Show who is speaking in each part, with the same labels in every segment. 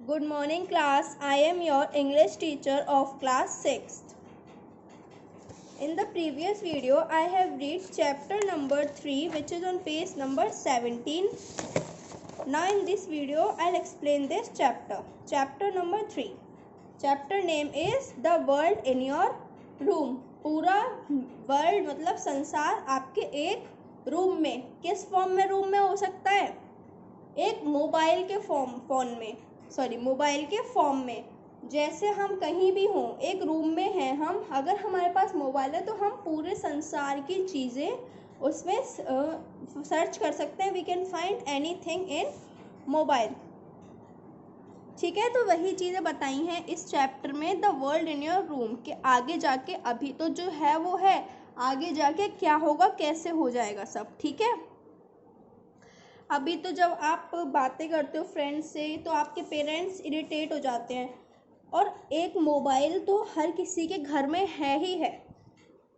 Speaker 1: Good morning class. I am your English teacher of class 6th. In the previous video, I have read chapter number 3 which is on page number 17. Now in this video, I'll explain this chapter. Chapter number 3. Chapter name is The World in Your Room. पूरा world मतलब संसार आपके एक room में, किस form में room में हो सकता है? एक मोबाइल के फॉर्म में जैसे हम कहीं भी हों, एक रूम में हैं हम, अगर हमारे पास मोबाइल है तो हम पूरे संसार की चीज़ें उसमें सर्च कर सकते हैं. We can find anything in mobile. ठीक है, तो वही चीज़ें बताई हैं इस चैप्टर में the world in your room के. आगे जाके अभी तो जो है वो है, आगे जाके क्या होगा, कैसे हो जाएगा सब. ठीक है, अभी तो जब आप बातें करते हो फ्रेंड्स से तो आपके पेरेंट्स इरिटेट हो जाते हैं. और एक मोबाइल तो हर किसी के घर में है ही है.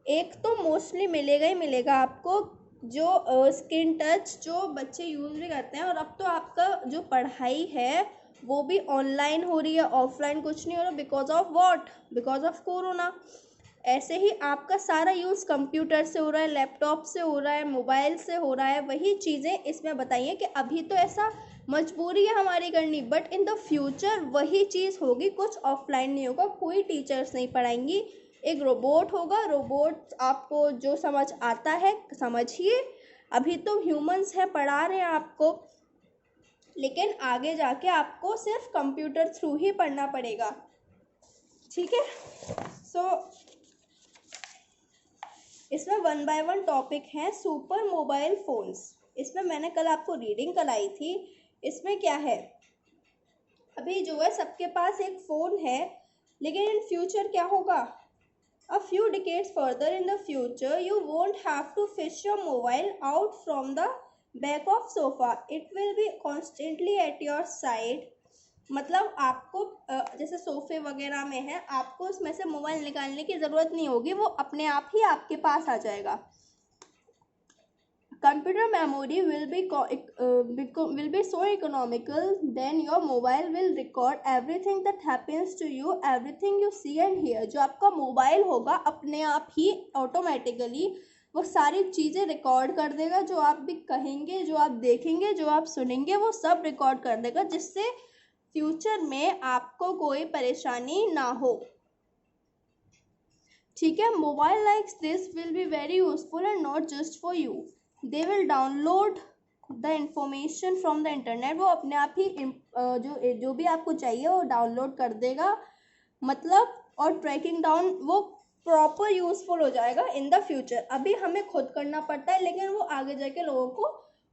Speaker 1: एक तो मोस्टली मिलेगा ही मिलेगा आपको, जो स्क्रीन टच जो बच्चे यूज़ भी करते हैं. और अब तो आपका जो पढ़ाई है वो भी ऑनलाइन हो रही है, ऑफलाइन कुछ नहीं हो रहा. Because of what? Because of corona. ऐसे ही आपका सारा यूज़ कंप्यूटर से हो रहा है, लैपटॉप से हो रहा है, मोबाइल से हो रहा है. वही चीज़ें इसमें बताइए कि अभी तो ऐसा मजबूरी है हमारी करनी, बट इन द फ्यूचर वही चीज़ होगी. कुछ ऑफलाइन नहीं होगा, कोई टीचर्स नहीं पढ़ाएंगी, एक रोबोट होगा. रोबोट आपको जो समझ आता है समझिए. अभी तो ह्यूमंस हैं, पढ़ा रहे हैं आपको, लेकिन आगे जाके आपको सिर्फ कंप्यूटर थ्रू ही पढ़ना पड़ेगा. ठीक है, सो इसमें 1 बाय 1 टॉपिक है सुपर मोबाइल फोन्स. इसमें मैंने कल आपको रीडिंग कराई थी. इसमें क्या है, अभी जो है सबके पास एक फ़ोन है, लेकिन इन फ्यूचर क्या होगा? A few decades further in the future, you won't have to fish your mobile out from the back of sofa. It will be constantly at your side. मतलब आपको जैसे सोफे वगैरह में है, आपको उसमें से मोबाइल निकालने की ज़रूरत नहीं होगी, वो अपने आप ही आपके पास आ जाएगा. Computer memory will be so economical, then your mobile will record everything that happens to you, everything you see and hear. जो आपका मोबाइल होगा अपने आप ही ऑटोमेटिकली वो सारी चीज़ें रिकॉर्ड कर देगा. जो आप भी कहेंगे, जो आप देखेंगे, जो आप सुनेंगे, वो सब रिकॉर्ड कर देगा, जिससे फ्यूचर में आपको कोई परेशानी ना हो. ठीक है, mobile likes this will be very useful and not just for you. They will download the information from the internet. वो अपने आप ही जो भी आपको चाहिए वो डाउनलोड कर देगा, मतलब, और ट्रैकिंग डाउन वो प्रॉपर यूजफुल हो जाएगा इन द फ्यूचर. अभी हमें खुद करना पड़ता है, लेकिन वो आगे जाके लोगों को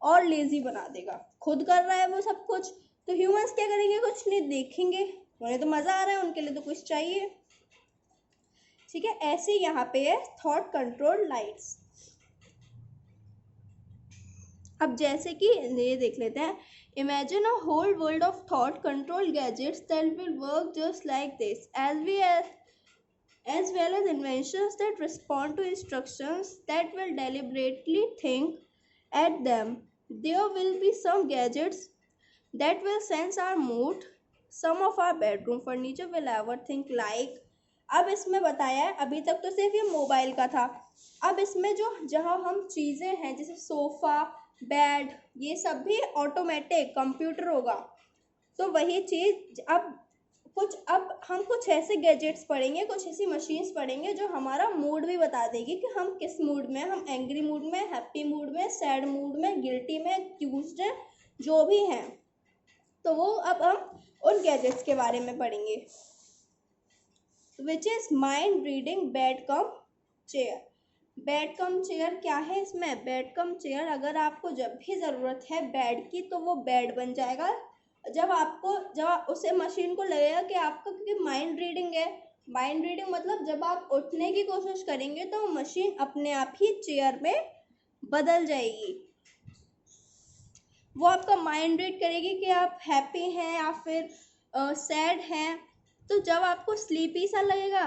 Speaker 1: और लेजी बना देगा. खुद कर रहा है वो सब कुछ, तो ह्यूमंस क्या करेंगे? कुछ नहीं देखेंगे, उन्हें तो मज़ा आ रहा है, उनके लिए तो कुछ चाहिए. ठीक है, ऐसे यहाँ पे है थॉट कंट्रोल लाइट्स. अब जैसे कि ये देख लेते हैं. Imagine a whole world of thought control gadgets that will work just like this, as well as inventions that respond to instructions that will deliberately think at them. There will be some gadgets that will sense our mood. Some of our bedroom furniture will ever think like. अब इसमें बताया है, अभी तक तो सिर्फ ये mobile का था. अब इसमें जो जहाँ हम चीज़ें हैं जैसे सोफ़ा, बेड, ये सब भी ऑटोमेटिक कंप्यूटर होगा. तो वही चीज़ अब हम कुछ ऐसे गैजेट्स पढ़ेंगे, कुछ ऐसी मशीन्स पढ़ेंगे जो हमारा मूड भी बता देगी कि हम किस मूड में, हम एंग्री मूड में, हैप्पी मूड में, सैड मूड में, गिल्टी में, एक्यूज्ड है, जो भी हैं. तो वो अब हम उन गैजेट्स के बारे में पढ़ेंगे. Which is mind reading bed come chair. Bed come chair क्या है इसमें? बेड कम चेयर, अगर आपको जब भी ज़रूरत है बेड की तो वो बेड बन जाएगा. जब उसे मशीन को लगेगा कि आपका, क्योंकि माइंड रीडिंग है, माइंड रीडिंग मतलब जब आप उठने की कोशिश करेंगे तो मशीन अपने आप ही चेयर में बदल जाएगी. वो आपका माइंड रीड करेगी कि आप हैप्पी हैं या फिर सैड हैं. तो जब आपको स्लीपी सा लगेगा,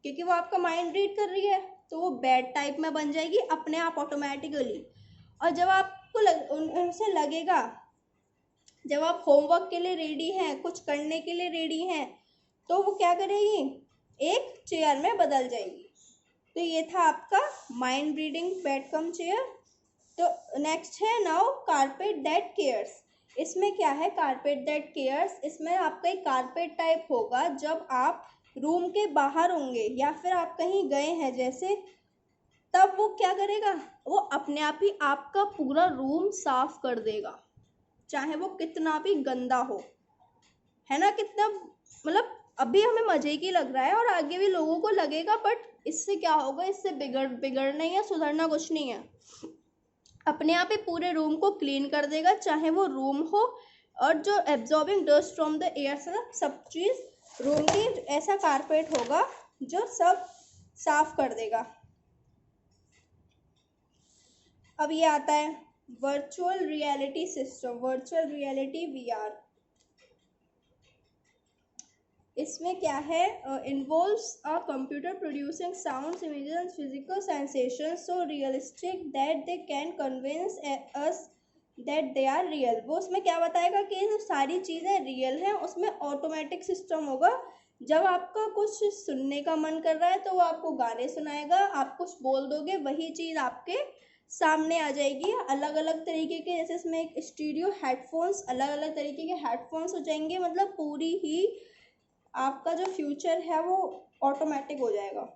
Speaker 1: क्योंकि वो आपका माइंड रीड कर रही है, तो वो बेड टाइप में बन जाएगी अपने आप ऑटोमेटिकली. और जब आपको उनसे लगेगा जब आप होमवर्क के लिए रेडी हैं, कुछ करने के लिए रेडी हैं, तो वो क्या करेगी, एक चेयर में बदल जाएगी। तो ये था आपका माइंड रीडिंग बेड कम चेयर। तो नेक्स्ट है नाउ कारपेट दैट केयर्स। इसमें क्या है, कारपेट दैट केयर्स, इसमें आपका एक कारपेट टाइप होगा। जब आप रूम के बाहर होंगे या फिर आप कहीं गए हैं जैसे, तब वो क्या करेगा, वो अपने आप ही आपका पूरा रूम साफ कर देगा, चाहे वो कितना भी गंदा हो, है ना। कितना मतलब अभी हमें मजे की लग रहा है और आगे भी लोगों को लगेगा, बट इससे क्या होगा, इससे बिगड़ना या सुधरना कुछ नहीं है। अपने आप ही पूरे रूम को क्लीन कर देगा, चाहे वो रूम हो, और जो absorbing dust from the air, सब चीज़ रूम की ऐसा कारपेट होगा जो सब साफ कर देगा। अब ये आता है virtual reality system, virtual reality VR। इसमें क्या है, involves a computer producing sounds, images and physical sensations so realistic that they can convince us that they are real. वो उसमें क्या बताएगा कि जो सारी चीज़ें रियल हैं, उसमें ऑटोमेटिक सिस्टम होगा। जब आपका कुछ सुनने का मन कर रहा है तो वो आपको गाने सुनाएगा, आप कुछ बोल दोगे वही चीज़ आपके सामने आ जाएगी। अलग अलग तरीके के, जैसे इसमें एक स्टूडियो हेडफोन्स, अलग अलग तरीके के हेडफोन्स हो जाएंगे, मतलब पूरी ही आपका जो फ्यूचर है वो ऑटोमेटिक हो जाएगा।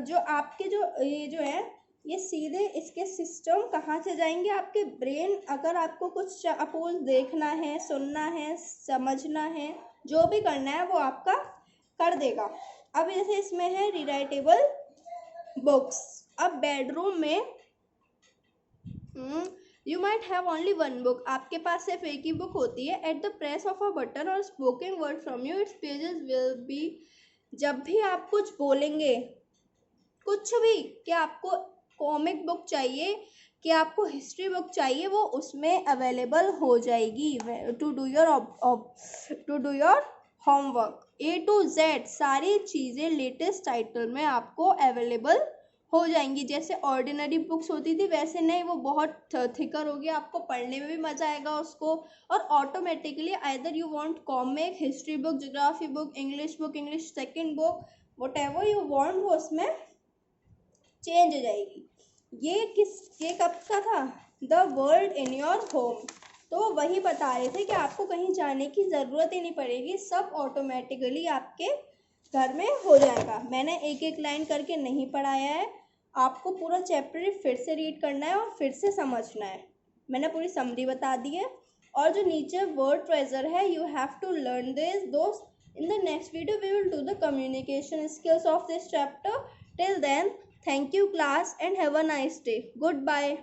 Speaker 1: जो आपके जो ये जो है, ये सीधे इसके सिस्टम कहाँ से जाएंगे, आपके ब्रेन। अगर आपको कुछ अपोज देखना है, सुनना है, समझना है, जो भी करना है वो आपका कर देगा। अब जैसे इसमें है रिराइटेबल बुक्स। अब बेडरूम में you might have only one book, आपके पास सिर्फ एक ही बुक होती है। At the press of a button और spoken word from you, its pages will be, जब भी आप कुछ बोलेंगे, कुछ भी, कि आपको कॉमिक बुक चाहिए, कि आपको हिस्ट्री बुक चाहिए, वो उसमें अवेलेबल हो जाएगी to do your homework. A to Z सारी चीज़ें लेटेस्ट टाइटल में आपको अवेलेबल हो जाएंगी। जैसे ऑर्डिनरी बुक्स होती थी वैसे नहीं, वो बहुत थिकर होगी, आपको पढ़ने में भी मज़ा आएगा उसको। और automatically either you want comic, history book, geography book, English second book, what ever you want, वो उसमें चेंज हो जाएगी। ये कब का था, the world in your home. तो वही बता रहे थे कि आपको कहीं जाने की ज़रूरत ही नहीं पड़ेगी, सब ऑटोमेटिकली आपके घर में हो जाएगा। मैंने एक एक लाइन करके नहीं पढ़ाया है, आपको पूरा चैप्टर फिर से रीड करना है और फिर से समझना है। मैंने पूरी समरी बता दी है। और जो नीचे वर्ड ट्रेजर है, you have to learn this दोस्त। In the next video we will do the communication skills of this chapter. Till then, thank you class and have a nice day. Goodbye.